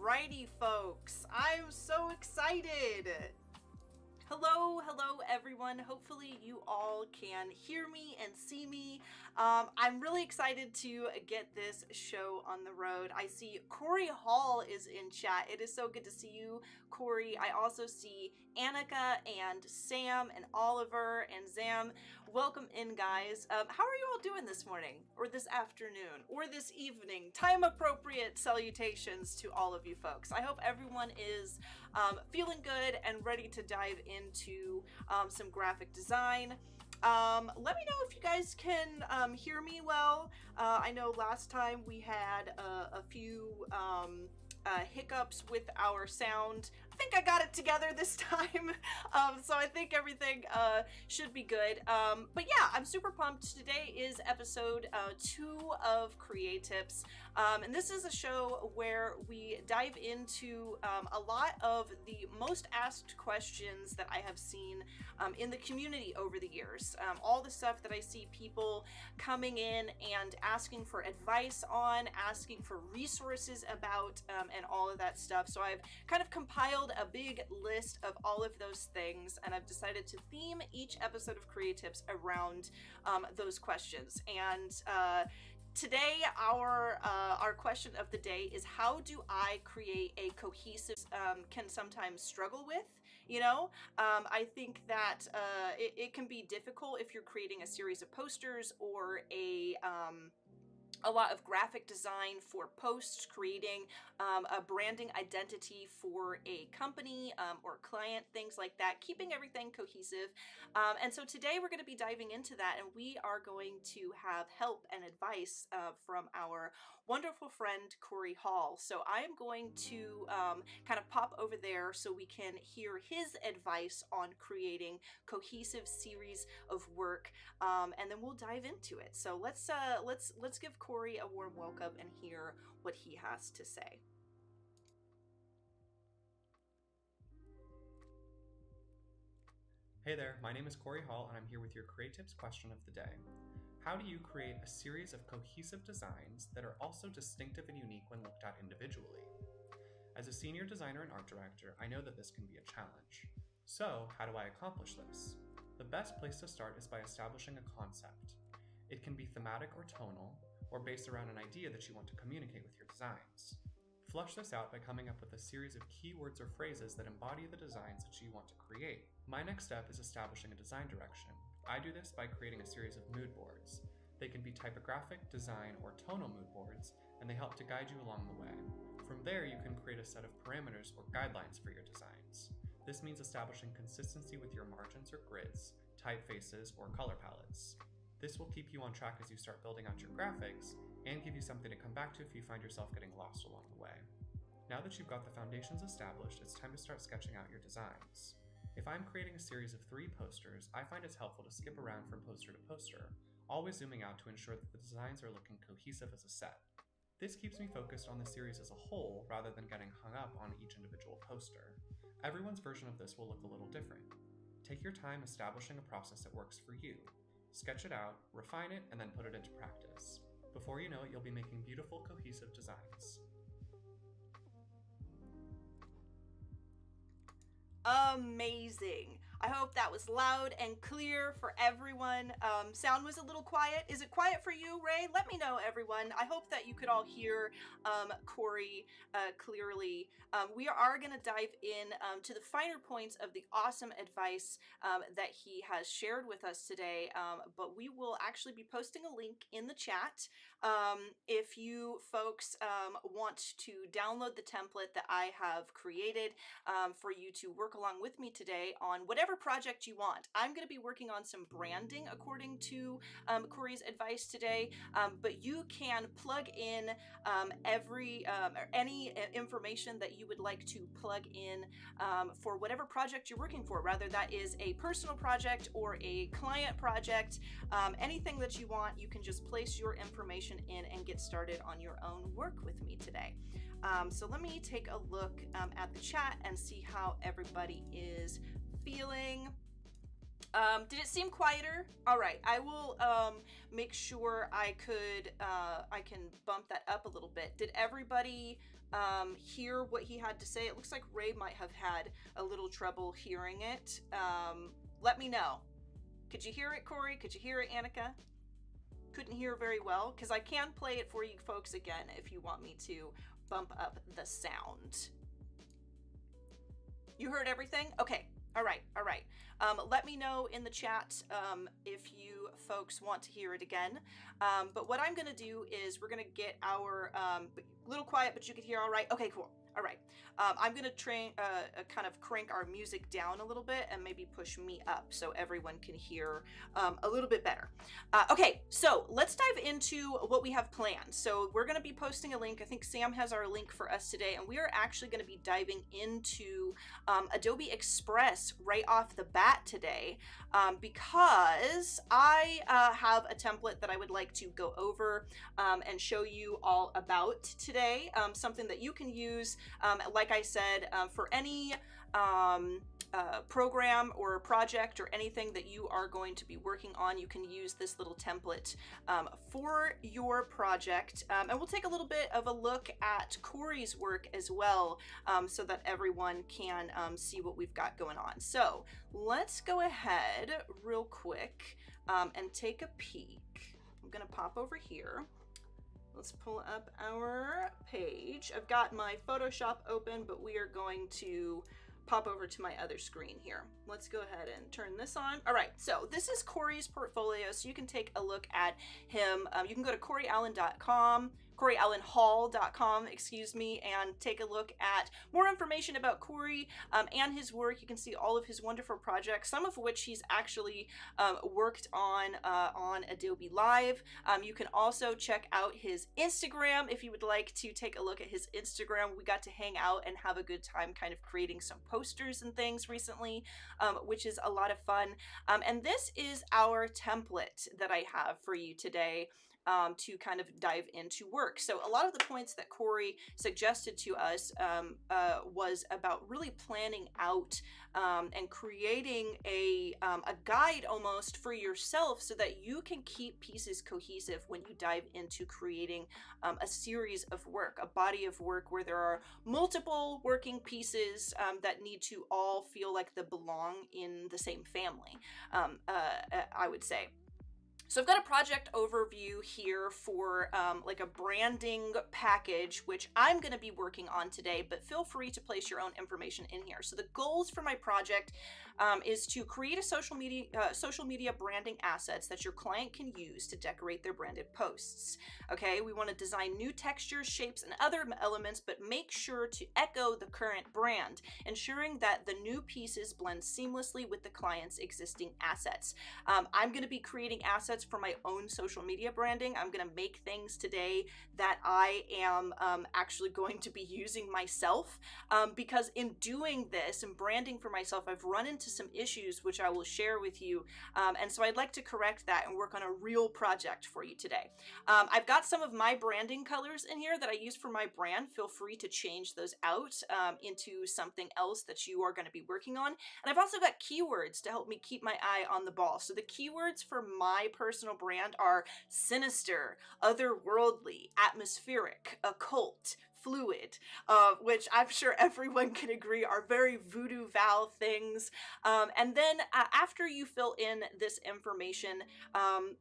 Alrighty, folks, I'm so excited. Hello everyone. Hopefully you all can hear me and see me. I'm really excited to get this show on the road. I see Cory Hall is in chat. It is so good to see you, Cory. I also see Annika and Sam and Oliver and Zam. Welcome in, guys. How are you all doing this morning or this afternoon or this evening? Time appropriate salutations to all of you folks. I hope everyone is feeling good and ready to dive into some graphic design. Let me know if you guys can hear me well. I know last time we had a few hiccups with our sound. I think I got it together this time, so I think everything should be good. But yeah, I'm super pumped. Today is episode 2 of CreaTips, and this is a show where we dive into a lot of the most asked questions that I have seen in the community over the years. All the stuff that I see people coming in and asking for advice on, asking for resources about, and all of that stuff. So I've kind of compiled a big list of all of those things, and I've decided to theme each episode of CreaTips around those questions. And today, our question of the day is, how do I create a cohesive, can sometimes struggle with, you know? I think that it can be difficult if you're creating a series of posters or a lot of graphic design for posts, creating a branding identity for a company or client, things like that, keeping everything cohesive. And so today we're going to be diving into that, and we are going to have help and advice from our wonderful friend Cory Hall. So I'm going to kind of pop over there so we can hear his advice on creating cohesive series of work, and then we'll dive into it. So let's give Cory a warm welcome and hear what he has to say. Hey there, my name is Cory Hall and I'm here with your CreaTips question of the day. How do you create a series of cohesive designs that are also distinctive and unique when looked at individually? As a senior designer and art director, I know that this can be a challenge. So, how do I accomplish this? The best place to start is by establishing a concept. It can be thematic or tonal, or based around an idea that you want to communicate with your designs. Flush this out by coming up with a series of keywords or phrases that embody the designs that you want to create. My next step is establishing a design direction. I do this by creating a series of mood boards. They can be typographic, design, or tonal mood boards, and they help to guide you along the way. From there, you can create a set of parameters or guidelines for your designs. This means establishing consistency with your margins or grids, typefaces, or color palettes. This will keep you on track as you start building out your graphics and give you something to come back to if you find yourself getting lost along the way. Now that you've got the foundations established, it's time to start sketching out your designs. If I'm creating a series of 3 posters, I find it's helpful to skip around from poster to poster, always zooming out to ensure that the designs are looking cohesive as a set. This keeps me focused on the series as a whole rather than getting hung up on each individual poster. Everyone's version of this will look a little different. Take your time establishing a process that works for you. Sketch it out, refine it, and then put it into practice. Before you know it, you'll be making beautiful, cohesive designs. Amazing. I hope that was loud and clear for everyone. Sound was a little quiet. Is it quiet for you, Ray? Let me know, everyone. I hope that you could all hear Cory clearly. We are going to dive in to the finer points of the awesome advice that he has shared with us today, but we will actually be posting a link in the chat. If you folks want to download the template that I have created for you to work along with me today on whatever project you want. I'm going to be working on some branding according to Cory's advice today, but you can plug in any information that you would like to plug in for whatever project you're working for, whether that is a personal project or a client project. Anything that you want, you can just place your information in and get started on your own work with me today. So let me take a look at the chat and see how everybody is feeling. Did it seem quieter? All right, I will make sure I can bump that up a little bit. Did everybody hear what he had to say. It looks like Ray might have had a little trouble hearing it. Let me know. Could you hear it, Cory? Could you hear it, Annika? Couldn't hear very well, because I can play it for you folks again if you want me to bump up the sound. You heard everything? Okay. All right. All right. Let me know in the chat if you folks want to hear it again. But what I'm going to do is we're going to get our little quiet, but you can hear all right. Okay, cool. All right. I'm going to kind of crank our music down a little bit and maybe push me up so everyone can hear a little bit better. Okay, so let's dive into what we have planned. So we're going to be posting a link. I think Sam has our link for us today, and we are actually going to be diving into Adobe Express right off the bat today because I have a template that I would like to go over and show you all about today. Something that you can use, like I said, for any program or project or anything that you are going to be working on. You can use this little template for your project. And we'll take a little bit of a look at Cory's work as well, so that everyone can see what we've got going on. So let's go ahead real quick and take a peek. I'm gonna pop over here. Let's pull up our page. I've got my Photoshop open, but we are going to pop over to my other screen here. Let's go ahead and turn this on. All right, so this is Cory's portfolio, so you can take a look at him. You can go to CoryAllen.com, CoryAllenHall.com, excuse me, and take a look at more information about Cory and his work. You can see all of his wonderful projects, some of which he's actually worked on Adobe Live. You can also check out his Instagram if you would like to take a look at his Instagram. We got to hang out and have a good time kind of creating some posters and things recently, which is a lot of fun. And this is our template that I have for you today to kind of dive into work. So a lot of the points that Cory suggested to us was about really planning out and creating a guide almost for yourself so that you can keep pieces cohesive when you dive into creating a series of work, a body of work where there are multiple working pieces that need to all feel like they belong in the same family, I would say. So I've got a project overview here for like a branding package, which I'm going to be working on today, but feel free to place your own information in here. So the goals for my project is to create a social media branding assets that your client can use to decorate their branded posts. Okay, we want to design new textures, shapes, and other elements, but make sure to echo the current brand, ensuring that the new pieces blend seamlessly with the client's existing assets. I'm going to be creating assets for my own social media branding. I'm going to make things today that I am actually going to be using myself, because in doing this and branding for myself, I've run into some issues which I will share with you, and so I'd like to correct that and work on a real project for you today. I've got some of my branding colors in here that I use for my brand. Feel free to change those out into something else that you are going to be working on. And I've also got keywords to help me keep my eye on the ball. So the keywords for my personal brand are sinister, otherworldly, atmospheric, occult, fluid, which I'm sure everyone can agree are very VooDoo Val things. And then after you fill in this information,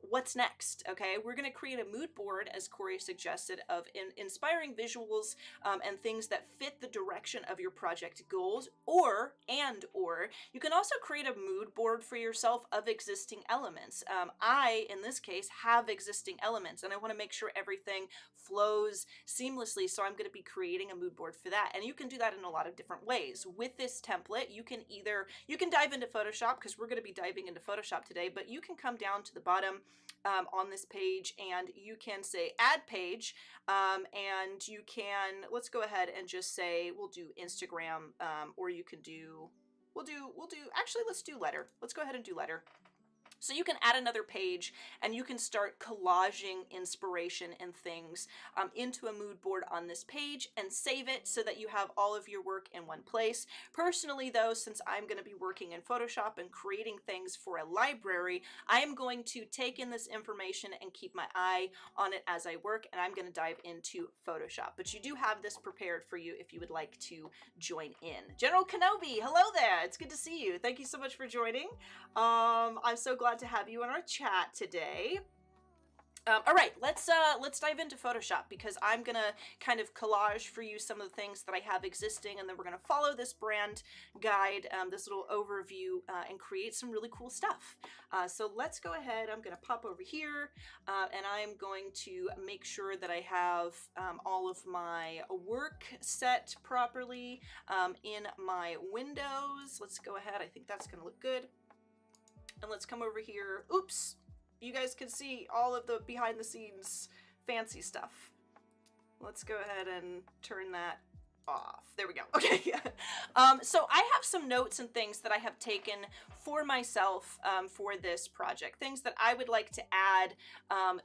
what's next? Okay, we're going to create a mood board, as Cory suggested, of inspiring visuals and things that fit the direction of your project goals, or you can also create a mood board for yourself of existing elements. I, in this case, have existing elements, and I want to make sure everything flows seamlessly, so I'm going to be creating a mood board for that. And you can do that in a lot of different ways. With this template, you can dive into Photoshop, because we're going to be diving into Photoshop today, but you can come down to the bottom on this page and you can say add page, and you can, let's go ahead and just say we'll do Instagram, or you can do, actually let's do letter. Let's go ahead and do letter. So you can add another page and you can start collaging inspiration and things into a mood board on this page and save it so that you have all of your work in one place. Personally though, since I'm going to be working in Photoshop and creating things for a library, I am going to take in this information and keep my eye on it as I work, and I'm going to dive into Photoshop. But you do have this prepared for you if you would like to join in. General Kenobi, hello there. It's good to see you. Thank you so much for joining. I'm so glad to have you in our chat today. All right, let's dive into Photoshop, because I'm gonna kind of collage for you some of the things that I have existing, and then we're gonna follow this brand guide, this little overview, and create some really cool stuff. So let's go ahead. I'm gonna pop over here, and I'm going to make sure that I have all of my work set properly in my windows. Let's go ahead. I think that's gonna look good. And let's come over here. Oops. You guys can see all of the behind the scenes fancy stuff. Let's go ahead and turn that off. There we go. Okay. So I have some notes and things that I have taken for myself for this project, things that I would like to add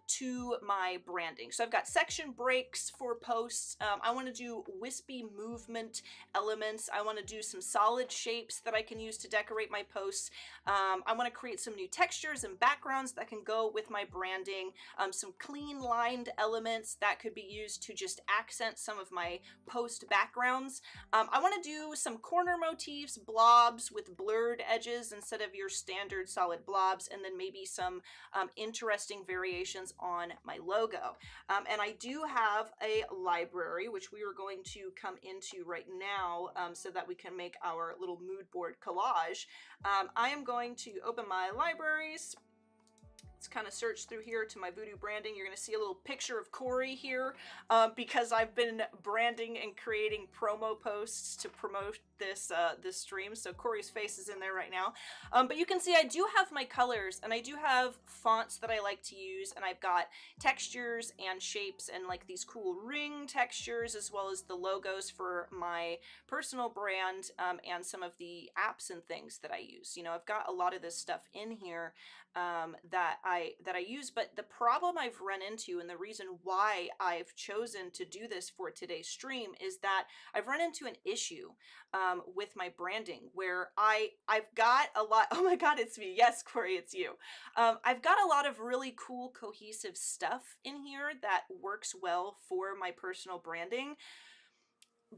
to my branding. So I've got section breaks for posts. I want to do wispy movement elements. I want to do some solid shapes that I can use to decorate my posts. I want to create some new textures and backgrounds that can go with my branding. Some clean lined elements that could be used to just accent some of my post backgrounds. I want to do some corner motifs, blobs with blurred edges instead of your standard solid blobs, and then maybe some interesting variations on my logo. And I do have a library, which we are going to come into right now so that we can make our little mood board collage. I am going to open my libraries. Let's kind of search through here to my VooDoo branding. You're going to see a little picture of Cory here because I've been branding and creating promo posts to promote this this stream. So Cory's face is in there right now. But you can see I do have my colors, and I do have fonts that I like to use, and I've got textures and shapes and like these cool ring textures, as well as the logos for my personal brand and some of the apps and things that I use. You know, I've got a lot of this stuff in here that I use, but the problem I've run into, and the reason why I've chosen to do this for today's stream, is that I've run into an issue with my branding where I've got a lot. Oh my God, it's me. Yes, Cory, it's you. I've got a lot of really cool cohesive stuff in here that works well for my personal branding,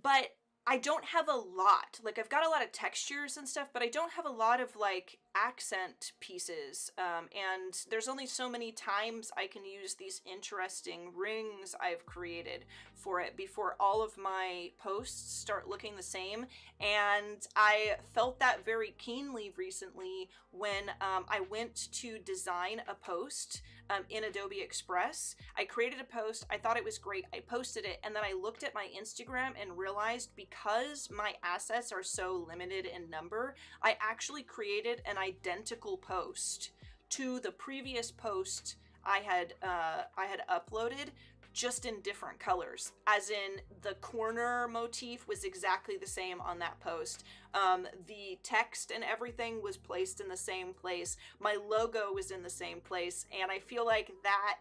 but I don't have a lot. Like, I've got a lot of textures and stuff, but I don't have a lot of like accent pieces. And there's only so many times I can use these interesting rings I've created for it before all of my posts start looking the same. And I felt that very keenly recently when I went to design a post in Adobe Express. I created a post, I thought it was great, I posted it, and then I looked at my Instagram and realized because my assets are so limited in number, I actually created an identical post to the previous post I had uploaded, just in different colors, as in the corner motif was exactly the same on that post. The text and everything was placed in the same place. My logo was in the same place, and I feel like that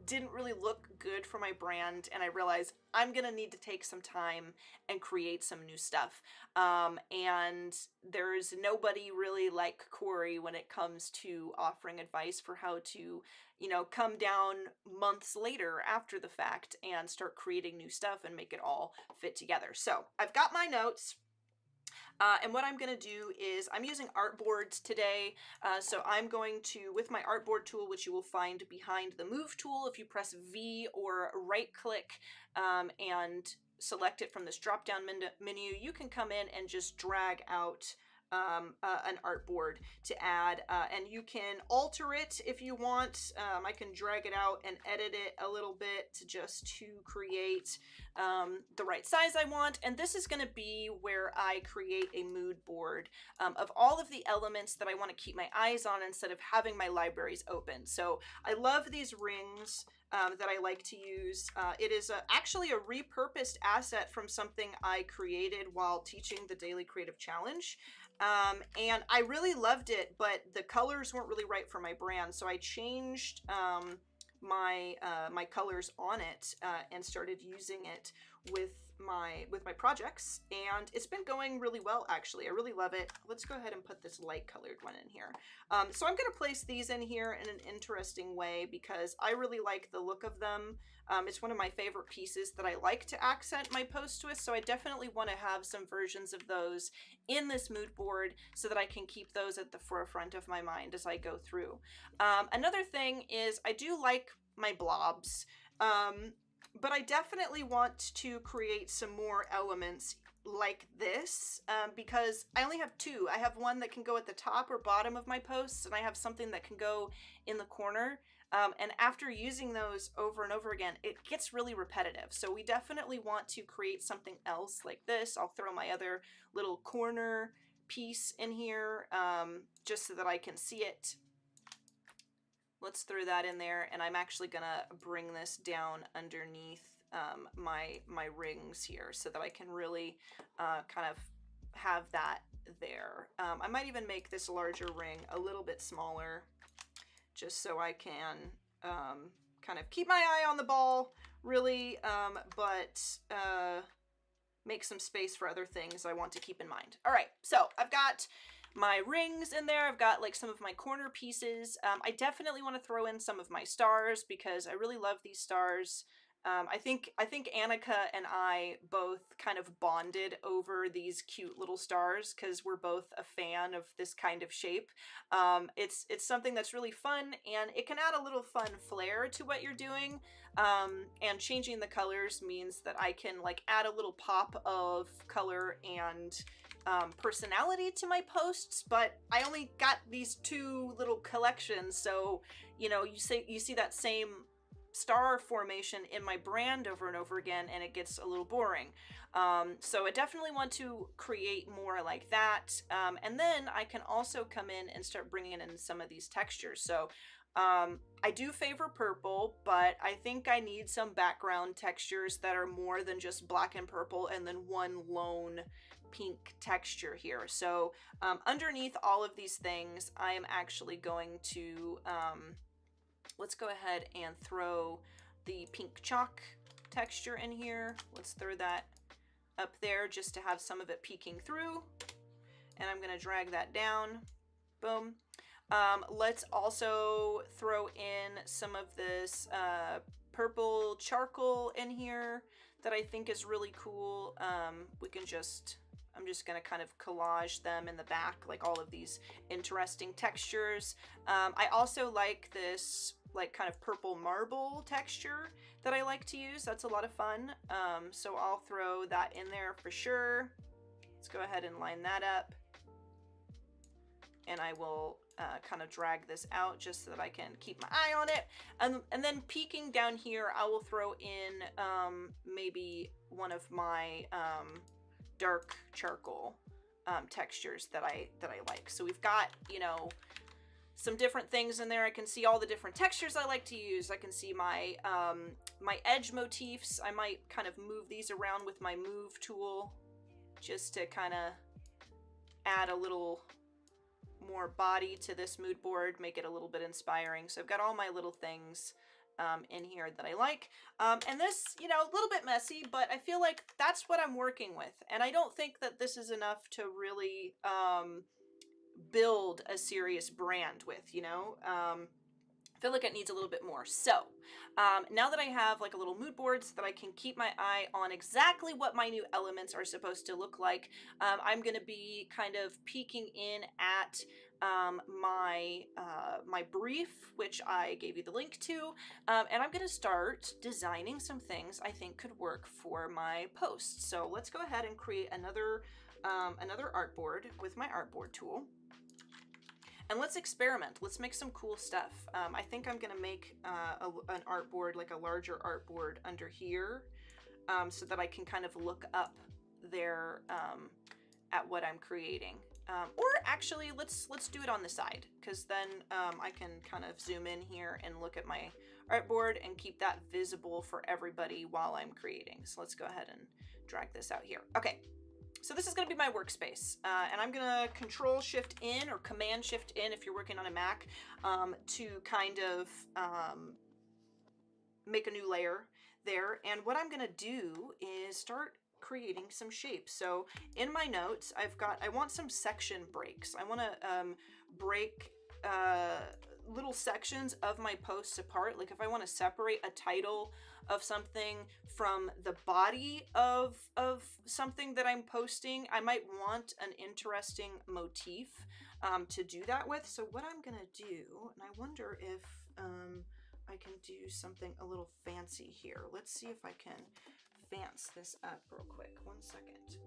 didn't really look good for my brand, and I realized I'm gonna need to take some time and create some new stuff. And there's nobody really like Cory when it comes to offering advice for how to, you know, come down months later after the fact and start creating new stuff and make it all fit together. So I've got my notes. And what I'm going to do is I'm using artboards today. So I'm going to, with my artboard tool, which you will find behind the move tool, if you press V or right click and select it from this drop down menu, you can come in and just drag out an artboard to add, and you can alter it if you want. I can drag it out and edit it a little bit to create the right size I want. And this is going to be where I create a mood board of all of the elements that I want to keep my eyes on instead of having my libraries open. So I love these rings. that I like to use. It is actually a repurposed asset from something I created while teaching the Daily Creative Challenge. And I really loved it, but the colors weren't really right for my brand. So I changed my colors on it and started using it with my projects, and it's been going really well, actually. I really love it. Let's go ahead and put this light colored one in here. So I'm going to place these in here in an interesting way because I really like the look of them. It's one of my favorite pieces that I like to accent my post with, so I definitely want to have some versions of those in this mood board so that I can keep those at the forefront of my mind as I go through. Another thing is I do like my blobs, but I definitely want to create some more elements like this because I only have two. I have one that can go at the top or bottom of my posts, and I have something that can go in the corner. And after using those over and over again, it gets really repetitive. So we definitely want to create something else like this. I'll throw my other little corner piece in here just so that I can see it. Let's throw that in there, and I'm actually gonna bring this down underneath my rings here so that I can really kind of have that there. I might even make this larger ring a little bit smaller just so I can kind of keep my eye on the ball, really, but make some space for other things I want to keep in mind. All right, so I've got my rings in there. I've got like some of my corner pieces. I definitely want to throw in some of my stars because I really love these stars. I think Annika and I both kind of bonded over these cute little stars because we're both a fan of this kind of shape. It's something that's really fun, and it can add a little fun flair to what you're doing. And changing the colors means that I can like add a little pop of color and personality to my posts, but I only got these two little collections, so you know, you see that same star formation in my brand over and over again, and it gets a little boring. So I definitely want to create more like that, and then I can also come in and start bringing in some of these textures. So I do favor purple, but I think I need some background textures that are more than just black and purple and then one lone pink texture here. So underneath all of these things, I am actually going to let's go ahead and throw the pink chalk texture in here. Let's throw that up there just to have some of it peeking through, and I'm going to drag that down. Boom. Let's also throw in some of this purple charcoal in here that I think is really cool. I'm just gonna kind of collage them in the back, like all of these interesting textures. I also like this like kind of purple marble texture that I like to use. That's a lot of fun. So I'll throw that in there for sure. Let's go ahead and line that up. And I will kind of drag this out just so that I can keep my eye on it. And then peeking down here, I will throw in maybe one of my dark charcoal textures that I like. So we've got, you know, some different things in there. I can see all the different textures I like to use. I can see my my edge motifs. I might kind of move these around with my move tool just to kind of add a little more body to this mood board, make it a little bit inspiring. So I've got all my little things in here that I like. And this, you know, a little bit messy, but I feel like that's what I'm working with. And I don't think that this is enough to really build a serious brand with, you know. I feel like it needs a little bit more. So now that I have like a little mood board so that I can keep my eye on exactly what my new elements are supposed to look like, I'm going to be kind of peeking in at my brief, which I gave you the link to, and I'm going to start designing some things I think could work for my posts. So let's go ahead and create another artboard with my artboard tool. And let's experiment. Let's make some cool stuff. I think I'm gonna make an artboard, like a larger artboard under here, so that I can kind of look up there at what I'm creating. Or actually, let's do it on the side, because then I can kind of zoom in here and look at my artboard and keep that visible for everybody while I'm creating. So let's go ahead and drag this out here. Okay, so this is going to be my workspace, and I'm going to Control Shift in, or Command Shift in if you're working on a Mac, to kind of make a new layer there. And what I'm going to do is start creating some shapes. So in my notes, I want some section breaks. I want to break little sections of my posts apart. Like if I want to separate a title of something from the body of something that I'm posting, I might want an interesting motif to do that with. So what I'm gonna do, and I wonder if I can do something a little fancy here. Let's see if I can fancy this up real quick. 1 second.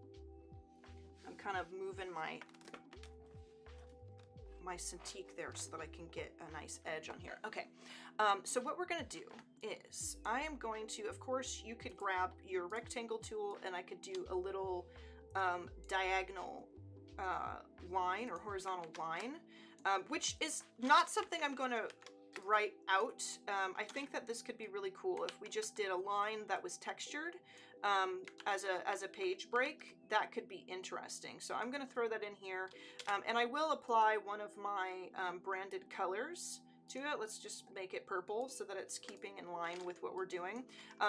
I'm kind of moving my Cintiq there so that I can get a nice edge on here. Okay, so what we're gonna do is I am going to, of course, you could grab your rectangle tool and I could do a little diagonal line or horizontal line, which is not something I'm going to write out. I think that this could be really cool if we just did a line that was textured as a page break. That could be interesting. So I'm going to throw that in here, and I will apply one of my branded colors to it. Let's just make it purple so that it's keeping in line with what we're doing.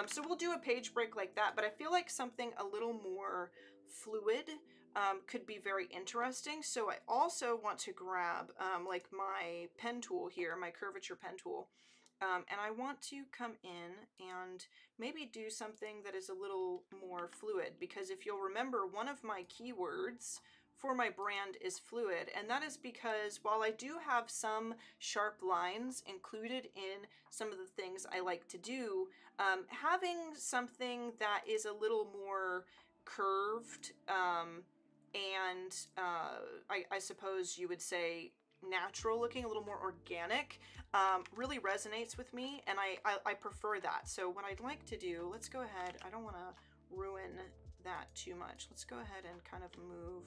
So we'll do a page break like that, but I feel like something a little more fluid could be very interesting. So I also want to grab like my pen tool here, my curvature pen tool, and I want to come in and maybe do something that is a little more fluid, because if you'll remember, one of my keywords for my brand is fluid, and that is because while I do have some sharp lines included in some of the things I like to do, having something that is a little more curved and I suppose you would say natural looking, a little more organic, really resonates with me, and I prefer that. So what I'd like to do, let's go ahead, I don't want to ruin that too much. Let's go ahead and kind of move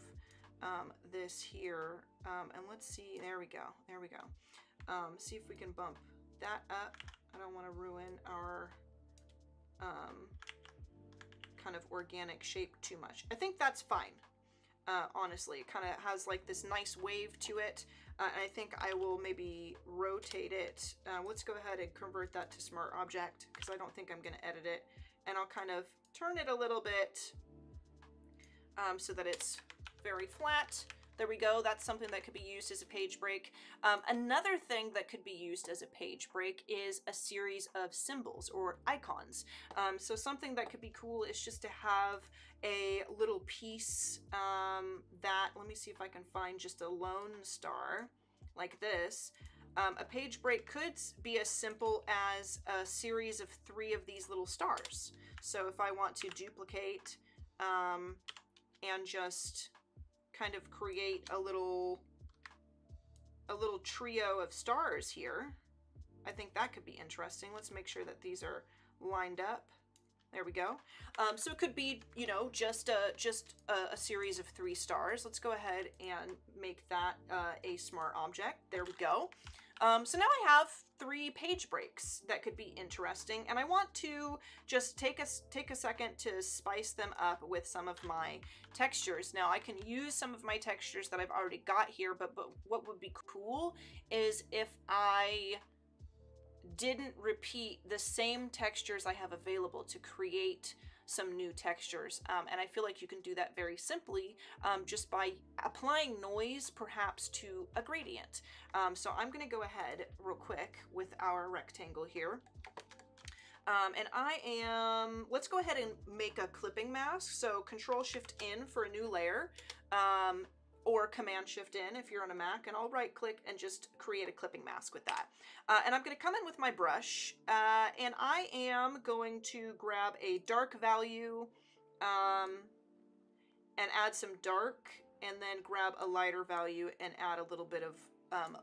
this here, and let's see, there we go, there we go. See if we can bump that up. I don't want to ruin our kind of organic shape too much. I think that's fine. Honestly, it kind of has like this nice wave to it. And I think I will maybe rotate it. Let's go ahead and convert that to Smart Object, because I don't think I'm going to edit it. And I'll kind of turn it a little bit so that it's very flat. There we go. That's something that could be used as a page break. Another thing that could be used as a page break is a series of symbols or icons. So something that could be cool is just to have a little piece that, let me see if I can find just a lone star like this. A page break could be as simple as a series of 3 of these little stars. So if I want to duplicate and just kind of create a little trio of stars here, I think that could be interesting. Let's make sure that these are lined up. There we go. So it could be, you know, just a series of 3 stars. Let's go ahead and make that a Smart Object. There we go. So now I have 3 page breaks that could be interesting, and I want to just take a second to spice them up with some of my textures. Now I can use some of my textures that I've already got here, but what would be cool is if I didn't repeat the same textures I have available to create some new textures, and I feel like you can do that very simply just by applying noise perhaps to a gradient. So I'm going to go ahead real quick with our rectangle here, and let's go ahead and make a clipping mask. So Control Shift in for a new layer, or Command Shift in if you're on a Mac, and I'll right click and just create a clipping mask with that. And I'm going to come in with my brush, and I am going to grab a dark value and add some dark, and then grab a lighter value and add a little bit of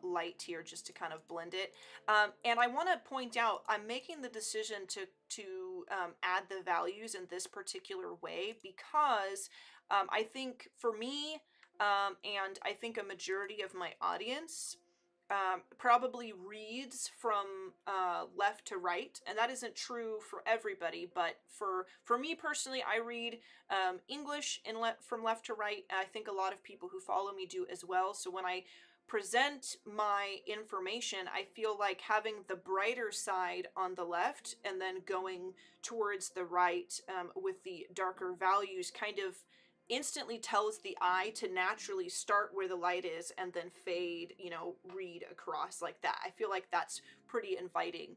light here just to kind of blend it. And I want to point out, I'm making the decision to add the values in this particular way because I think for me, And I think a majority of my audience probably reads from left to right, and that isn't true for everybody. But for me personally, I read English from left to right. And I think a lot of people who follow me do as well. So when I present my information, I feel like having the brighter side on the left and then going towards the right with the darker values kind of instantly tells the eye to naturally start where the light is and then fade, read across like that. I feel like that's pretty inviting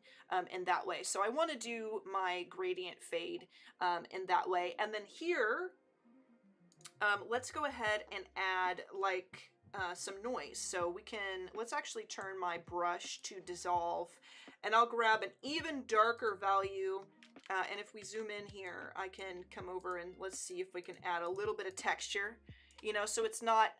in that way. So I want to do my gradient fade in that way. And then here, let's go ahead and add like some noise. So let's actually turn my brush to dissolve, and I'll grab an even darker value. And if we zoom in here, I can come over and let's see if we can add a little bit of texture, so it's not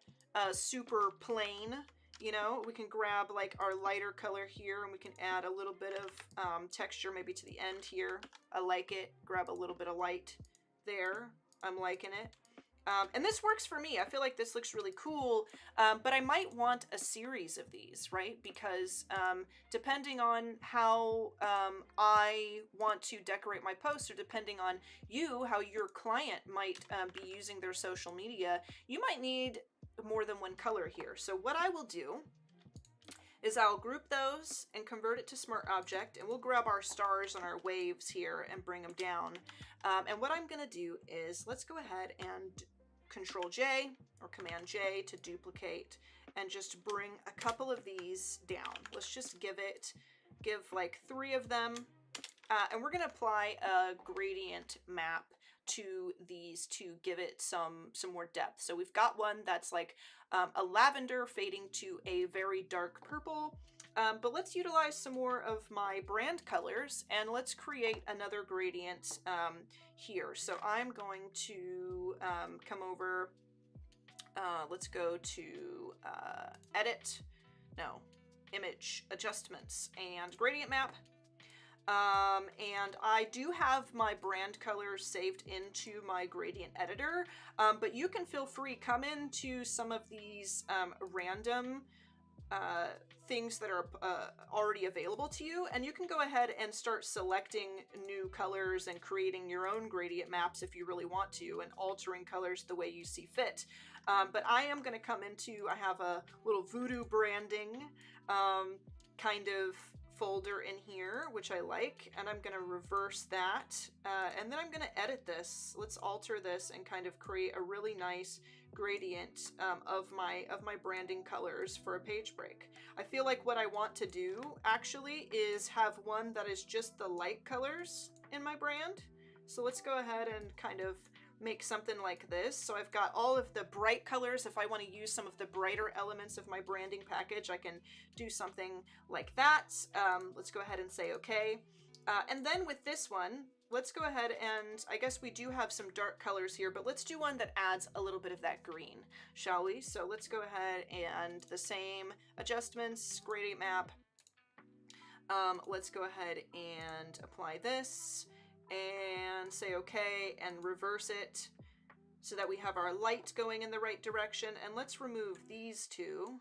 super plain. We can grab like our lighter color here and we can add a little bit of texture maybe to the end here. I like it. Grab a little bit of light there. I'm liking it. And this works for me. I feel like this looks really cool, but I might want a series of these, right? Because depending on how I want to decorate my posts, or depending on how your client might be using their social media, you might need more than one color here. So what I will do is I'll group those and convert it to Smart Object, and we'll grab our stars and our waves here and bring them down. And what I'm going to do is let's go ahead and Control J or Command J to duplicate and just bring a couple of these down. Let's just give like 3 of them. And we're going to apply a gradient map to these to give it some more depth. So we've got one that's like a lavender fading to a very dark purple. But let's utilize some more of my brand colors and let's create another gradient here. So I'm going to come over, let's go to image adjustments and gradient map. And I do have my brand colors saved into my gradient editor, but you can feel free, come into some of these random things that are already available to you, and you can go ahead and start selecting new colors and creating your own gradient maps if you really want to, and altering colors the way you see fit. But I am going to come into, I have a little VooDoo branding kind of folder in here, which I like, and I'm going to reverse that, and then I'm going to edit this. Let's alter this and kind of create a really nice gradient of my branding colors for a page break. I feel like what I want to do actually is have one that is just the light colors in my brand. So let's go ahead and kind of make something like this. So I've got all of the bright colors. If I want to use some of the brighter elements of my branding package, I can do something like that. Let's go ahead and say okay. And then with this one, let's go ahead and I guess we do have some dark colors here, but let's do one that adds a little bit of that green, shall we? So let's go ahead and the same adjustments, gradient map. Let's go ahead and apply this and say okay and reverse it so that we have our light going in the right direction. And let's remove these two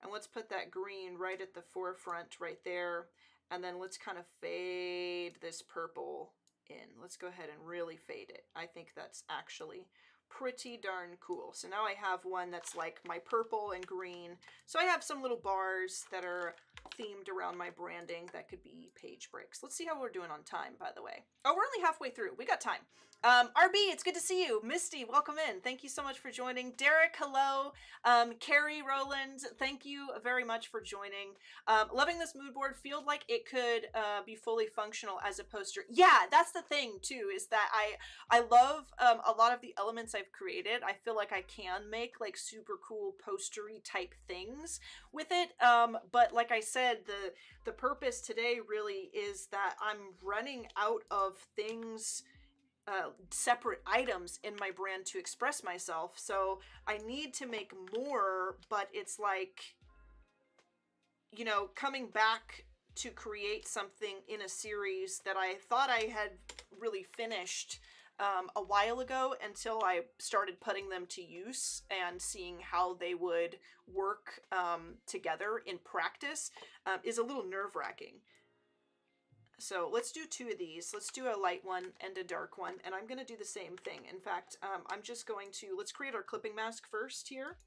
and let's put that green right at the forefront right there. And then let's kind of fade this purple in. Let's go ahead and really fade it. I think that's actually pretty darn cool. So now I have one that's like my purple and green. So I have some little bars that are themed around my branding that could be page breaks. Let's see how we're doing on time, by the way. Oh, we're only halfway through. We got time. RB, it's good to see you. Misty, welcome in. Thank you so much for joining. Derek, hello. Carrie, Roland, thank you very much for joining. Loving this mood board. Feel like it could be fully functional as a poster. Yeah, that's the thing too, is that I love a lot of the elements I've created. I feel like I can make like super cool postery type things with it. But like I said, the purpose today really is that I'm running out of things, separate items in my brand to express myself. So I need to make more, but it's like, you know, coming back to create something in a series that I thought I had really finished a while ago until I started putting them to use and seeing how they would work together in practice is a little nerve-wracking. So let's do 2 of these. Let's do a light one and a dark one, and I'm going to do the same thing. In fact, I'm just going to, let's create our clipping mask first here.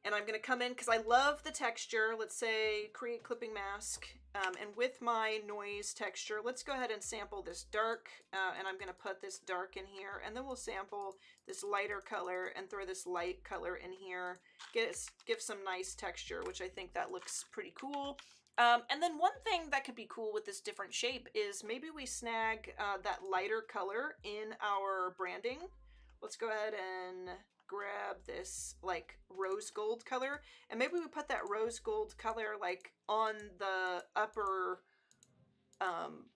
And I'm going to come in, because I love the texture. Let's say create clipping mask. And with my noise texture, let's go ahead and sample this dark. And I'm going to put this dark in here. And then we'll sample this lighter color and throw this light color in here. Give some nice texture, which I think that looks pretty cool. And then one thing that could be cool with this different shape is maybe we snag that lighter color in our branding. Let's go ahead and grab this like rose gold color, and maybe we put that rose gold color like on the upper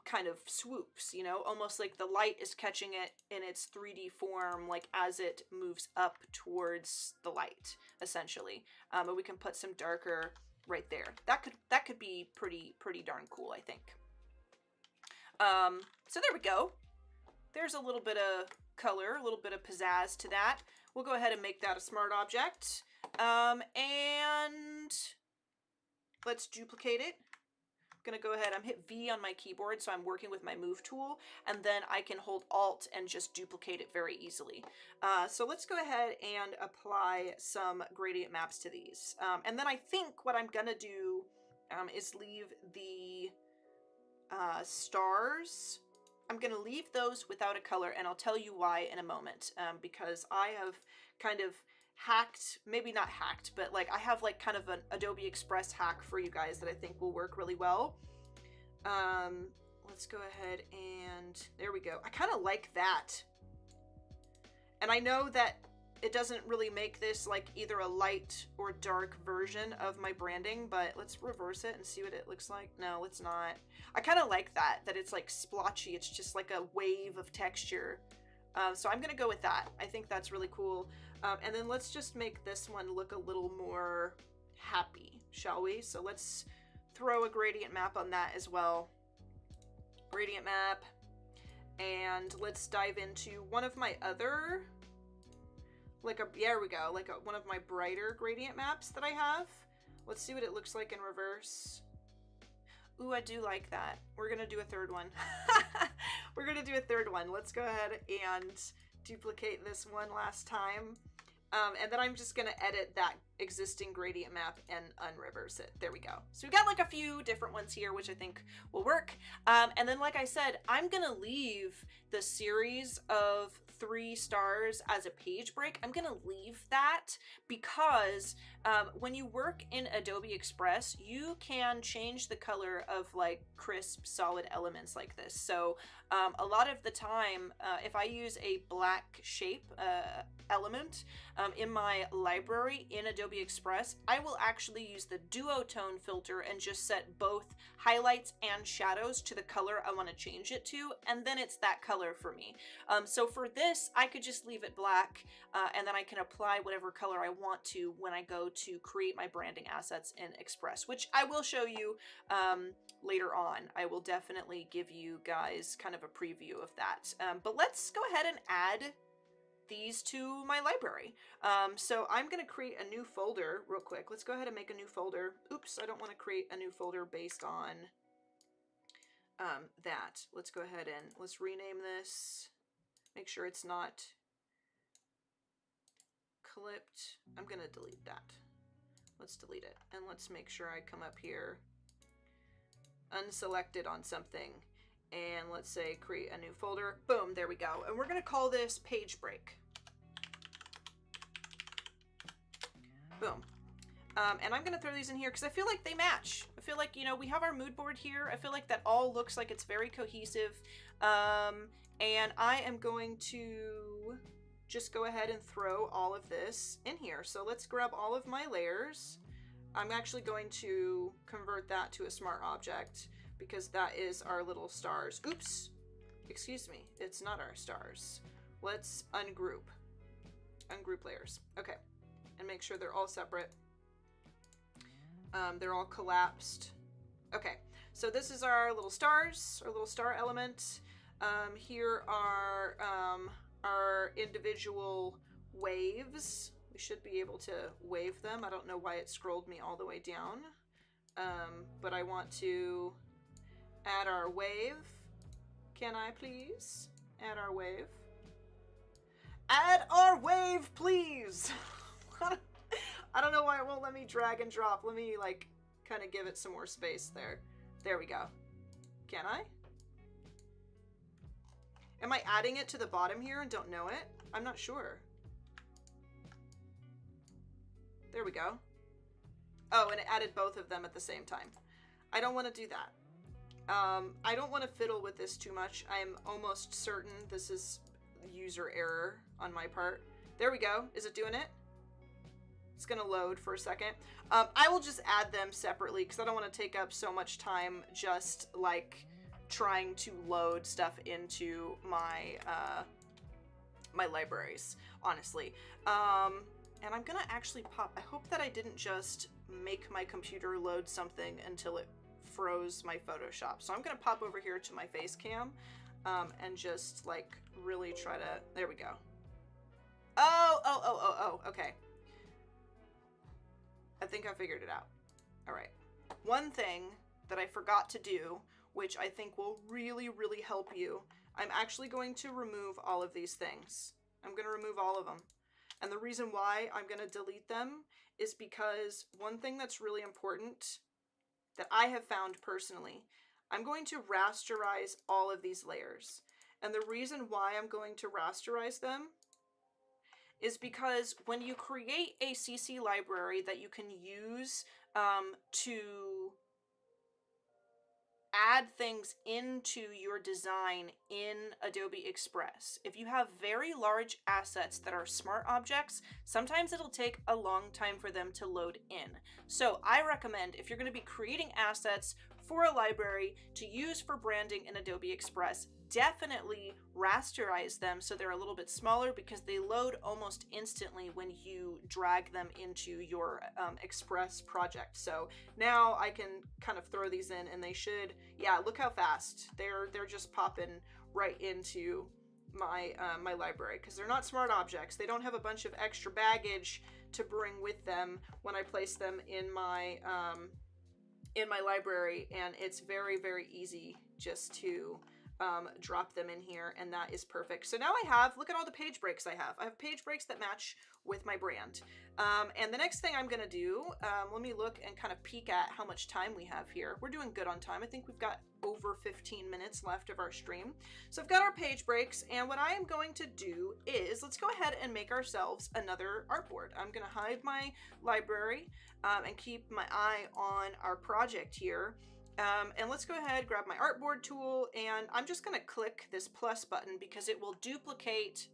kind of swoops, you know, almost like the light is catching it in its 3D form, like as it moves up towards the light, essentially. But we can put some darker right there. That could be pretty darn cool, I think. So there we go. There's a little bit of color, a little bit of pizzazz to that. We'll go ahead and make that a smart object. And let's duplicate it. I'm gonna go ahead, I'm hit V on my keyboard, so I'm working with my move tool, and then I can hold Alt and just duplicate it very easily. So let's go ahead and apply some gradient maps to these. And then I think what I'm gonna do is leave the stars. I'm gonna leave those without a color, and I'll tell you why in a moment, because I have kind of hacked, maybe not hacked, but like I have like kind of an Adobe Express hack for you guys that I think will work really well. Let's go ahead and there we go. I kind of like that. And I know that it doesn't really make this like either a light or dark version of my branding, but let's reverse it and see what it looks like. No, let's not. I kind of like that it's like splotchy. It's just like a wave of texture. So I'm gonna go with that. I think that's really cool. And then let's just make this one look a little more happy, shall we? So let's throw a gradient map on that as well. Gradient map. And let's dive into one of my other, there we go, one of my brighter gradient maps that I have. Let's see what it looks like in reverse. Ooh, I do like that. We're gonna do a third one. We're gonna do a third one. Let's go ahead and duplicate this one last time. And then I'm just gonna edit that existing gradient map and unreverse it. There we go. So we got like a few different ones here, which I think will work. And then, like I said, I'm gonna leave the series of 3 stars as a page break. I'm gonna leave that because when you work in Adobe Express, you can change the color of like crisp solid elements like this. So a lot of the time, if I use a black shape element in my library in Adobe Express, I will actually use the duotone filter and just set both highlights and shadows to the color I want to change it to, and then it's that color for me. So for this, I could just leave it black, and then I can apply whatever color I want to when I go to create my branding assets in Express, which I will show you later on. I will definitely give you guys kind of a preview of that. But let's go ahead and add these to my library. So I'm going to create a new folder real quick. Let's go ahead and make a new folder. Oops, I don't want to create a new folder based on that. Let's go ahead and let's rename this. Make sure it's not clipped. I'm going to delete that. Let's delete it. And let's make sure I come up here, unselected on something, and let's say create a new folder. Boom, there we go. And we're going to call this page break. Boom. And I'm going to throw these in here because I feel like they match. I feel like, you know, we have our mood board here. I feel like that all looks like it's very cohesive. And I am going to just go ahead and throw all of this in here. So let's grab all of my layers. I'm actually going to convert that to a smart object because that is our little stars. Oops, excuse me, it's not our stars. Let's ungroup layers. Okay, and make sure they're all separate. They're all collapsed. Okay, so this is our little stars, our little star element. Here are our individual waves. We should be able to wave them. I don't know why it scrolled me all the way down. But I want to add our wave. Can I please? Add our wave. Add our wave, please! I don't know why it won't let me drag and drop. Let me, like, kind of give it some more space there. There we go. Can I? Am I adding it to the bottom here and don't know it? I'm not sure. There we go. Oh, and it added both of them at the same time. I don't want to do that. I don't want to fiddle with this too much. I'm almost certain this is user error on my part. There we go. Is it doing it? It's going to load for a second. I will just add them separately because I don't want to take up so much time just like trying to load stuff into my my libraries, honestly. And I'm going to actually pop. I hope that I didn't just make my computer load something until it froze my Photoshop. So I'm going to pop over here to my face cam and just like really try to, there we go. Oh, okay. I think I figured it out. All right. One thing that I forgot to do, which I think will really, really help you, I'm actually going to remove all of these things. I'm going to remove all of them. And the reason why I'm going to delete them is because one thing that's really important that I have found personally, I'm going to rasterize all of these layers. And the reason why I'm going to rasterize them is because when you create a CC library that you can use to add things into your design in Adobe Express, if you have very large assets that are smart objects, sometimes it'll take a long time for them to load in. So I recommend, if you're going to be creating assets for a library to use for branding in Adobe Express, definitely rasterize them so they're a little bit smaller because they load almost instantly when you drag them into your Express project. So now I can kind of throw these in and they should, yeah, look how fast they're just popping right into my my library because they're not smart objects. They don't have a bunch of extra baggage to bring with them when I place them in my library, and it's very, very easy just to drop them in here, and that is perfect. So now I have, look at all the page breaks I have. I have page breaks that match with my brand. And the next thing I'm gonna do, let me look and kind of peek at how much time we have here. We're doing good on time. I think we've got over 15 minutes left of our stream. So I've got our page breaks, and what I am going to do is, let's go ahead and make ourselves another artboard. I'm gonna hide my library and keep my eye on our project here. And let's go ahead, grab my artboard tool, and I'm just going to click this plus button because it will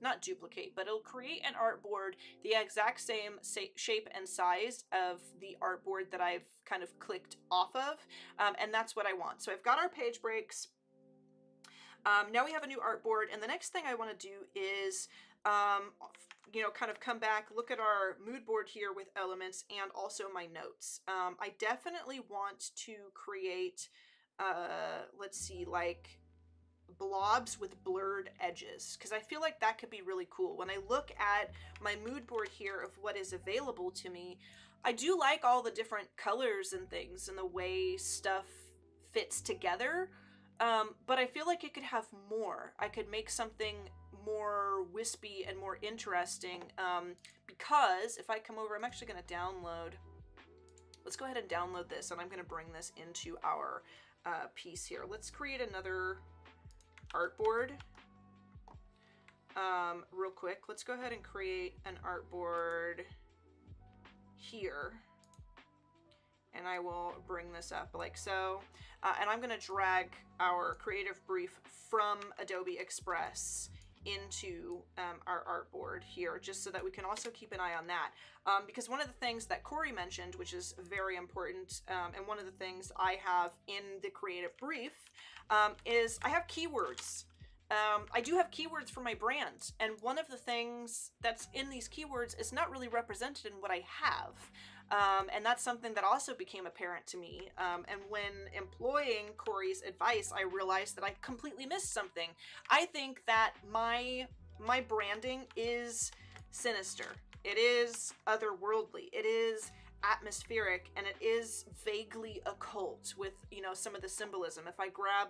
not duplicate, but it'll create an artboard the exact same shape and size of the artboard that I've kind of clicked off of, and that's what I want. So I've got our page breaks. Now we have a new artboard, and the next thing I want to do is kind of come back, look at our mood board here with elements and also my notes. I definitely want to create, let's see, like blobs with blurred edges, because I feel like that could be really cool. When I look at my mood board here of what is available to me, I do like all the different colors and things and the way stuff fits together, but I feel like it could have more. I could make something more wispy and more interesting, because if I come over, I'm actually going to download, let's go ahead and download this, and I'm going to bring this into our piece here. Let's create another artboard real quick. Let's go ahead and create an artboard here, and I will bring this up like so, and I'm going to drag our creative brief from Adobe Express into our artboard here, just so that we can also keep an eye on that, because one of the things that Cory mentioned, which is very important, and one of the things I have in the creative brief, is I have keywords I do have keywords for my brand, and one of the things that's in these keywords is not really represented in what I have. And that's something that also became apparent to me. And when employing Cory's advice, I realized that I completely missed something. I think that my branding is sinister. It is otherworldly. It is atmospheric, and it is vaguely occult with, you know, some of the symbolism. If I grab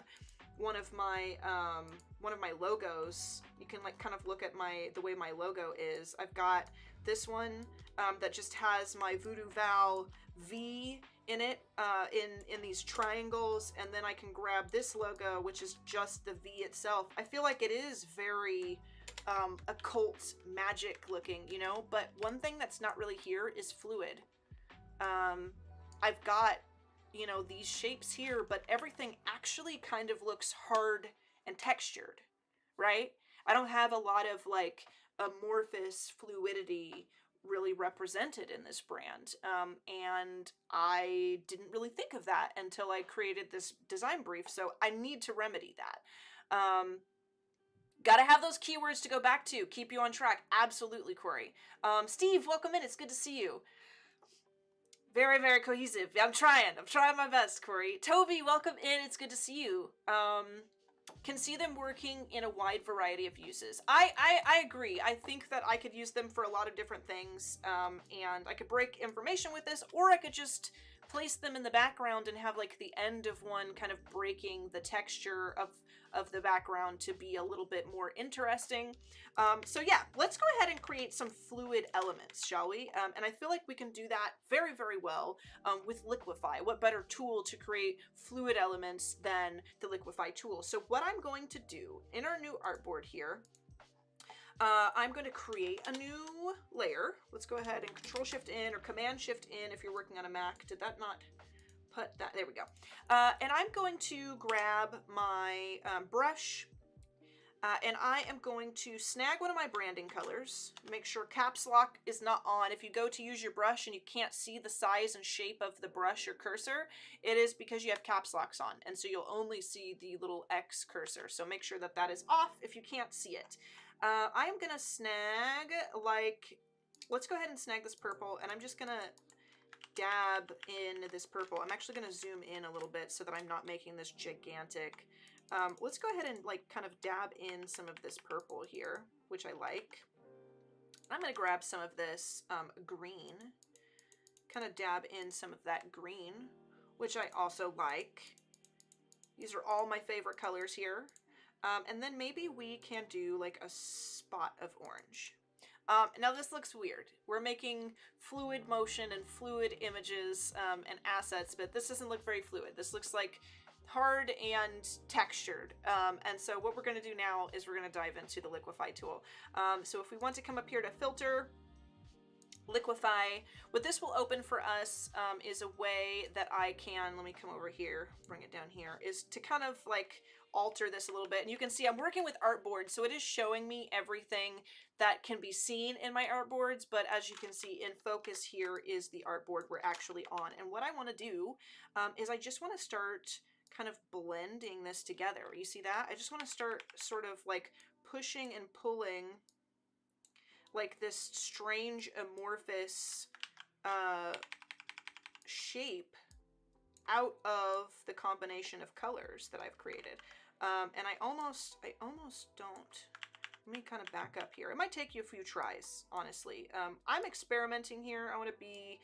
one of my logos, you can like kind of look at the way my logo is. I've got this one that just has my VooDoo Val V in it, in these triangles, and then I can grab this logo, which is just the V itself. I feel like it is very occult, magic looking, you know, but one thing that's not really here is fluid. I've got, you know, these shapes here, but everything actually kind of looks hard and textured, right? I don't have a lot of like amorphous fluidity really represented in this brand. And I didn't really think of that until I created this design brief. So I need to remedy that. Gotta have those keywords to go back to, keep you on track. Absolutely, Cory. Steve, welcome in. It's good to see you. Very, very cohesive. I'm trying my best, Cory. Toby, welcome in. It's good to see you. Can see them working in a wide variety of uses. I agree. I think that I could use them for a lot of different things, and I could break information with this, or I could just place them in the background and have like the end of one kind of breaking the texture of the background to be a little bit more interesting. So yeah, let's go ahead and create some fluid elements, shall we? And I feel like we can do that very, very well with Liquify. What better tool to create fluid elements than the Liquify tool? So what I'm going to do in our new artboard here, I'm going to create a new layer. Let's go ahead and Control-Shift-In or Command-Shift-In if you're working on a Mac. Did that not put that? There we go. And I'm going to grab my brush, and I am going to snag one of my branding colors. Make sure caps lock is not on. If you go to use your brush and you can't see the size and shape of the brush or cursor, it is because you have caps locks on, and so you'll only see the little X cursor. So make sure that that is off if you can't see it. I am gonna snag, like, let's go ahead and snag this purple, and I'm just gonna dab in this purple. I'm actually gonna zoom in a little bit so that I'm not making this gigantic. Let's go ahead and like kind of dab in some of this purple here, which I like. I'm gonna grab some of this green, kind of dab in some of that green, which I also like. These are all my favorite colors here. And then maybe we can do like a spot of orange. Now this looks weird. We're making fluid motion and fluid images and assets, but this doesn't look very fluid. This looks like hard and textured. And so what we're going to do now is we're going to dive into the Liquify tool. So if we want to come up here to filter, Liquify, what this will open for us is a way that I can, let me come over here, bring it down here, is to kind of like alter this a little bit. And you can see I'm working with artboards, so it is showing me everything that can be seen in my artboards, but as you can see in focus here is the artboard we're actually on. And what I want to do is I just want to start kind of blending this together. You see that? I just want to start sort of like pushing and pulling like this strange amorphous shape out of the combination of colors that I've created. And I almost don't. Let me kind of back up here. It might take you a few tries, honestly. I'm experimenting here. I want to be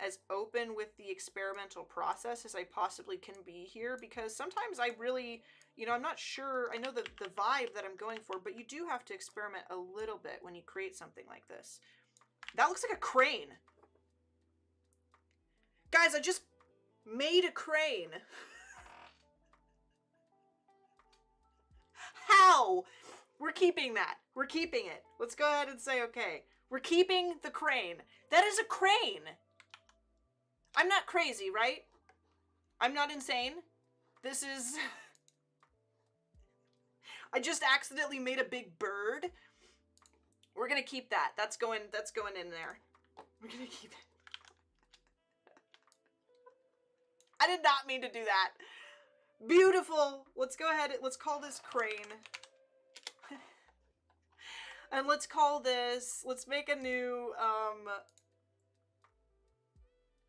as open with the experimental process as I possibly can be here, because sometimes I really, you know, I'm not sure. I know the vibe that I'm going for, but you do have to experiment a little bit when you create something like this. That looks like a crane. Guys, I just made a crane. How? We're keeping that. We're keeping it. Let's go ahead and say, okay, we're keeping the crane. That is a crane. I'm not crazy, right? I'm not insane. This is... I just accidentally made a big bird. We're gonna keep that. That's going in there. We're gonna keep it. I did not mean to do that. Beautiful. Let's go ahead. Let's call this crane. And let's call this, let's make a new,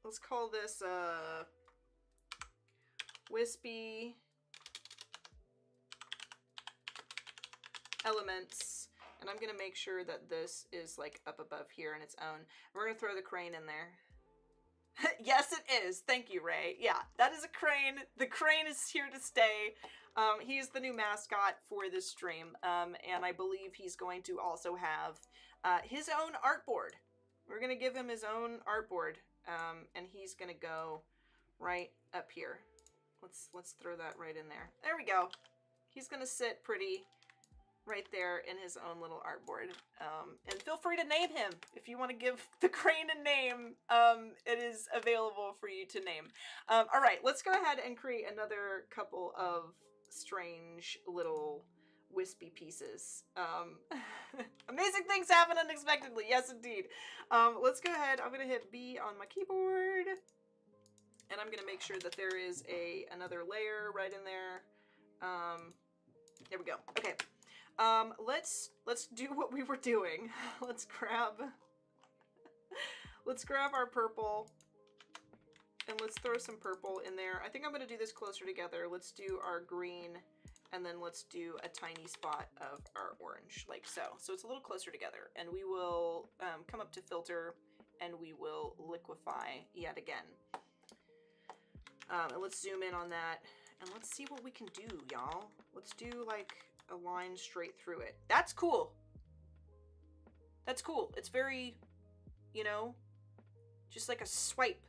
let's call this, wispy elements. And I'm gonna make sure that this is like up above here in its own. We're gonna throw the crane in there. Yes, it is. Thank you, Ray. Yeah, that is a crane. The crane is here to stay. He's the new mascot for this stream. And I believe he's going to also have his own artboard. We're gonna give him his own artboard. And he's gonna go right up here. Let's throw that right in there. There we go. He's gonna sit pretty right there in his own little artboard. And feel free to name him if you want to give the crane a name. It is available for you to name. All right, let's go ahead and create another couple of strange little wispy pieces. Amazing things happen unexpectedly. Yes, indeed. Let's go ahead. I'm going to hit B on my keyboard. And I'm going to make sure that there is another layer right in there. There we go. Okay. Let's do what we were doing. Let's grab our purple and let's throw some purple in there. I think I'm going to do this closer together. Let's do our green and then let's do a tiny spot of our orange like so. So it's a little closer together, and we will come up to filter and we will liquify yet again. And let's zoom in on that and let's see what we can do, y'all. Let's do like a line straight through it. That's cool. That's cool. It's very, you know, just like a swipe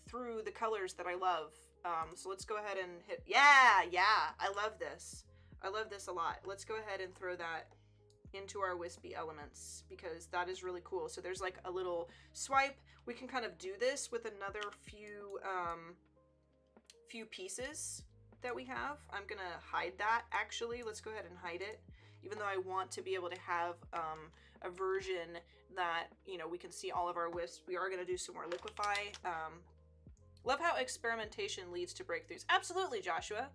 through the colors that I love. So let's go ahead and hit, yeah, I love this. I love this a lot. Let's go ahead and throw that into our wispy elements because that is really cool. So there's like a little swipe. We can kind of do this with another few pieces that we have. I'm gonna hide that actually. Let's go ahead and hide it, even though I want to be able to have a version that, you know, we can see all of our wisps. We are gonna do some more liquify. Love how experimentation leads to breakthroughs. Absolutely, Joshua.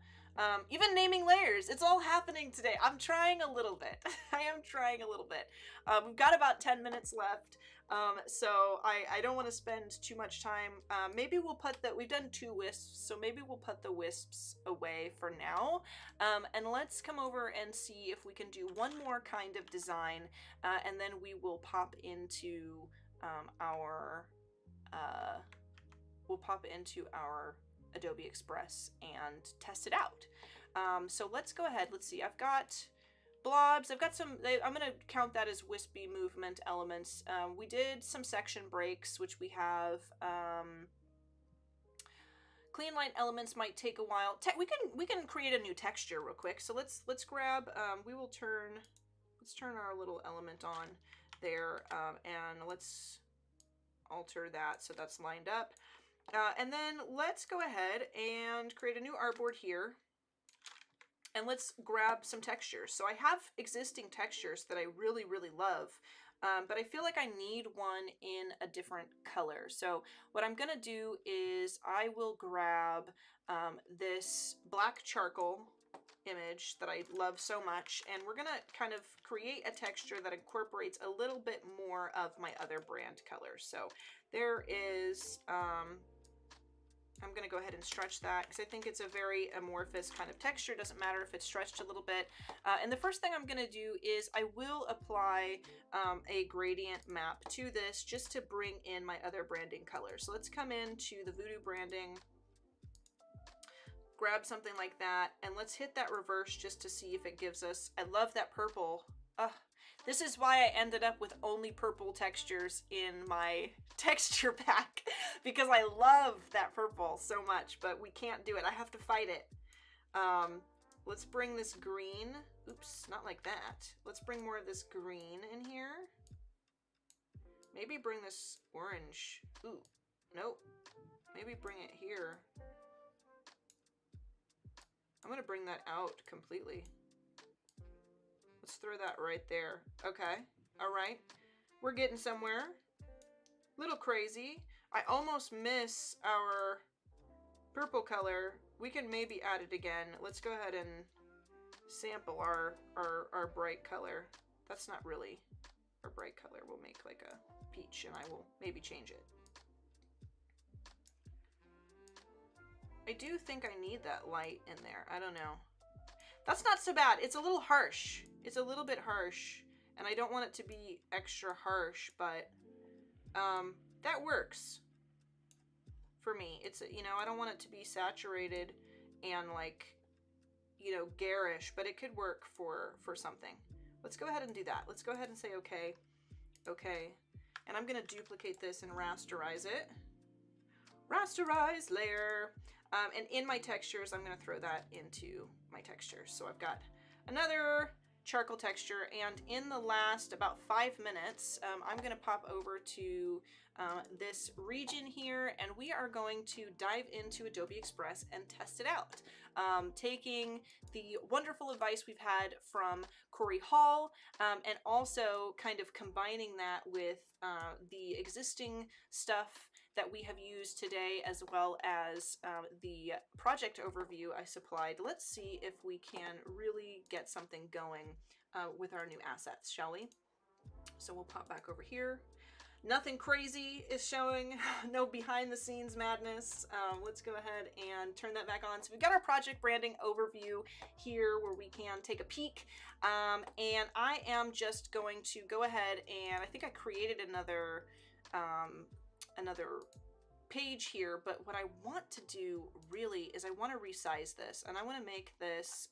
Even naming layers, it's all happening today. I'm trying a little bit. I am trying a little bit. We've got about 10 minutes left. So I don't want to spend too much time. Maybe we'll put we've done 2 wisps, so maybe we'll put the wisps away for now. And let's come over and see if we can do one more kind of design, and then we will pop into our Adobe Express and test it out. So let's go ahead. Let's see. I've got blobs. I've got some, I'm going to count that as wispy movement elements. We did some section breaks, which we have. Clean line elements might take a while. We can create a new texture real quick. So let's grab, let's turn our little element on there, and let's alter that so that's lined up. And then let's go ahead and create a new artboard here. And let's grab some textures. So I have existing textures that I really, really love, but I feel like I need one in a different color. So what I'm gonna do is I will grab this black charcoal image that I love so much, and we're gonna kind of create a texture that incorporates a little bit more of my other brand colors. So there is, I'm going to go ahead and stretch that because I think it's a very amorphous kind of texture. Doesn't matter if it's stretched a little bit. And the first thing I'm going to do is I will apply a gradient map to this just to bring in my other branding colors. So let's come into the VooDoo branding, grab something like that, and let's hit that reverse just to see if it gives us, I love that purple. This is why I ended up with only purple textures in my texture pack, because I love that purple so much, but we can't do it. I have to fight it. Let's bring this green. Oops, not like that. Let's bring more of this green in here. Maybe bring this orange. Ooh, nope. Maybe bring it here. I'm gonna bring that out completely. Let's throw that right there. Okay, all right. We're getting somewhere. Little crazy. I almost miss our purple color. We can maybe add it again. Let's go ahead and sample our bright color. That's not really our bright color. We'll make like a peach, and I will maybe change it. I do think I need that light in there. I don't know. That's not so bad. It's a little harsh. It's a little bit harsh, and I don't want it to be extra harsh, but that works for me. It's, you know, I don't want it to be saturated and like, you know, garish, but it could work for something. Let's go ahead and do that. Let's go ahead and say okay. Okay. And I'm going to duplicate this and rasterize it. Rasterize layer. And in my textures, I'm going to throw that into my textures. So I've got another charcoal texture, and in the last about 5 minutes, I'm going to pop over to this region here, and we are going to dive into Adobe Express and test it out. Taking the wonderful advice we've had from Cory and also kind of combining that with the existing stuff that we have used today, as well as the project overview I supplied. Let's see if we can really get something going with our new assets, shall we? So we'll pop back over here. Nothing crazy is showing, no behind the scenes madness. Let's go ahead and turn that back on. So we've got our project branding overview here where we can take a peek. And I am just going to go ahead, and I think I created another page here, but what I want to do really is I want to resize this, and I want to make this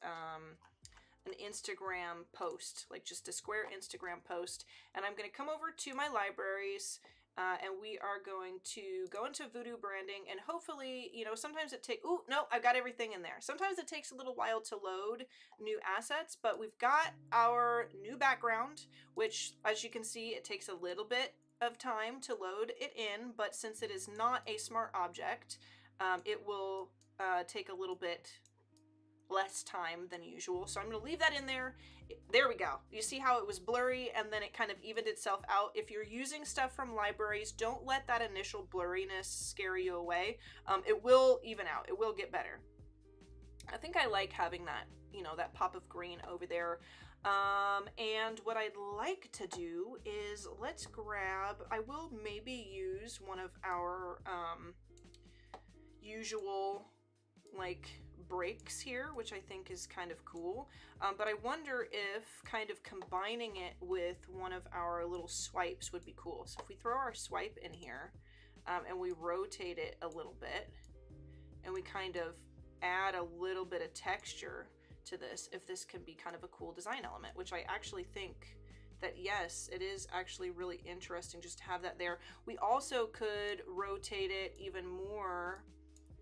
an Instagram post, like just a square Instagram post. And I'm going to come over to my libraries, and we are going to go into VooDoo branding, and hopefully, you know, sometimes it takes, oh, no, I've got everything in there. Sometimes it takes a little while to load new assets, but we've got our new background, which, as you can see, it takes a little bit of time to load it in, but since it is not a smart object, it will take a little bit less time than usual. So I'm going to leave that in there. There we go. You see how it was blurry and then it kind of evened itself out. If you're using stuff from libraries, don't let that initial blurriness scare you away. It will even out. It will get better. I think I like having that, you know, that pop of green over there. And what I'd like to do is let's grab, I will maybe use one of our usual like breaks here, which I think is kind of cool. But I wonder if kind of combining it with one of our little swipes would be cool. So if we throw our swipe in here and we rotate it a little bit and we kind of add a little bit of texture to this, if this can be kind of a cool design element, which I actually think that yes, it is actually really interesting just to have that there. We also could rotate it even more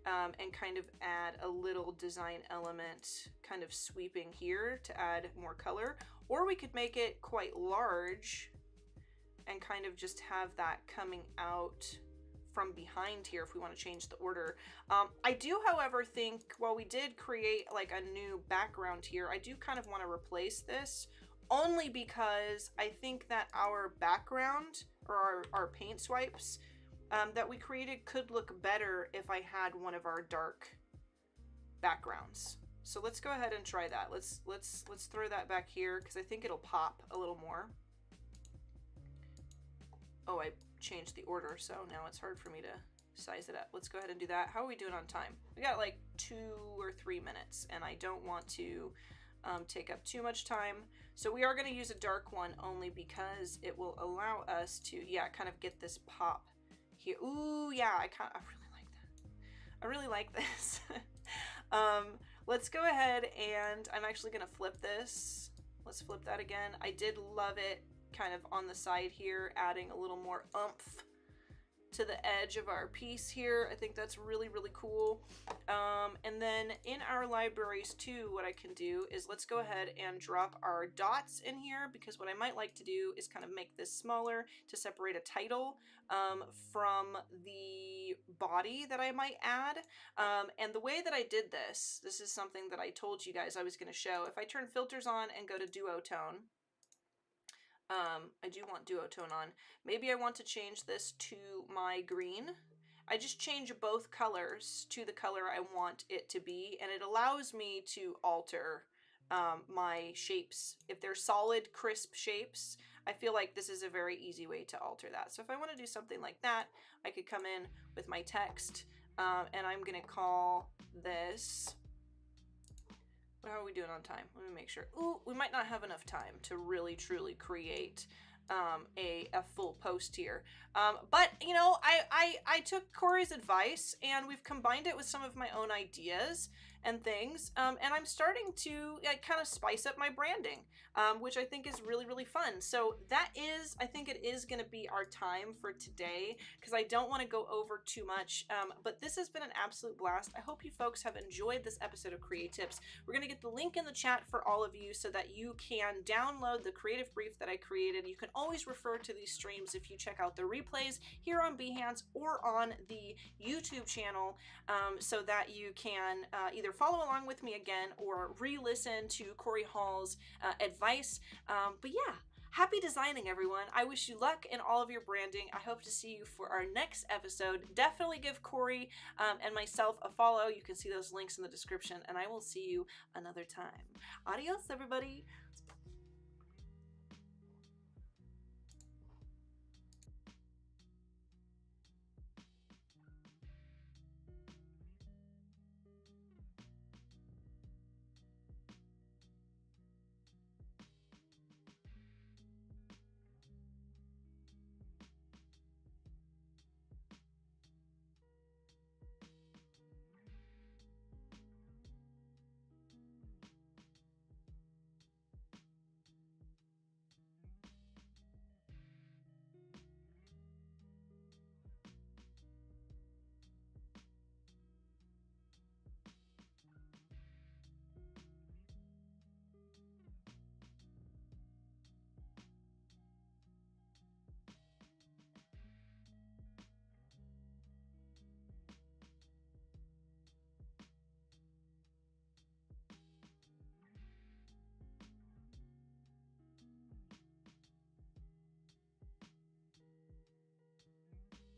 and kind of add a little design element kind of sweeping here to add more color, or we could make it quite large and kind of just have that coming out from behind here if we want to change the order. I do, however, think while we did create like a new background here, I do kind of want to replace this only because I think that our background or our paint swipes that we created could look better if I had one of our dark backgrounds. So let's go ahead and try that. Let's throw that back here because I think it'll pop a little more. Oh, I changed the order, so now it's hard for me to size it up. Let's go ahead and do that. How are we doing on time? We got like 2 or 3 minutes, and I don't want to take up too much time. So we are going to use a dark one only because it will allow us to, yeah, kind of get this pop here. Ooh, yeah, I really like that. I really like this. Let's go ahead and I'm actually going to flip this. Let's flip that again. I did love it kind of on the side here, adding a little more oomph to the edge of our piece here. I think that's really, really cool. And then in our libraries too, what I can do is let's go ahead and drop our dots in here, because what I might like to do is kind of make this smaller to separate a title from the body that I might add. And the way that I did this is something that I told you guys I was going to show. If I turn filters on and go to duotone, I do want duotone on. Maybe I want to change this to my green. I just change both colors to the color I want it to be, and it allows me to alter my shapes. If they're solid, crisp shapes, I feel like this is a very easy way to alter that. So if I want to do something like that, I could come in with my text, and I'm going to call this, how are we doing on time? Let me make sure. Ooh, we might not have enough time to really truly create a full post here. But you know, I took Cory's advice and we've combined it with some of my own ideas and things. And I'm starting to kind of spice up my branding, which I think is really, really fun. So that is, I think it is going to be our time for today, because I don't want to go over too much. But this has been an absolute blast. I hope you folks have enjoyed this episode of CreaTips. We're going to get the link in the chat for all of you so that you can download the creative brief that I created. You can always refer to these streams if you check out the replays here on Behance or on the YouTube channel, so that you can either follow along with me again or re-listen to Cory Hall's advice. But yeah, happy designing, everyone. I wish you luck in all of your branding. I hope to see you for our next episode. Definitely give Cory and myself a follow. You can see those links in the description, and I will see you another time. Adios, everybody.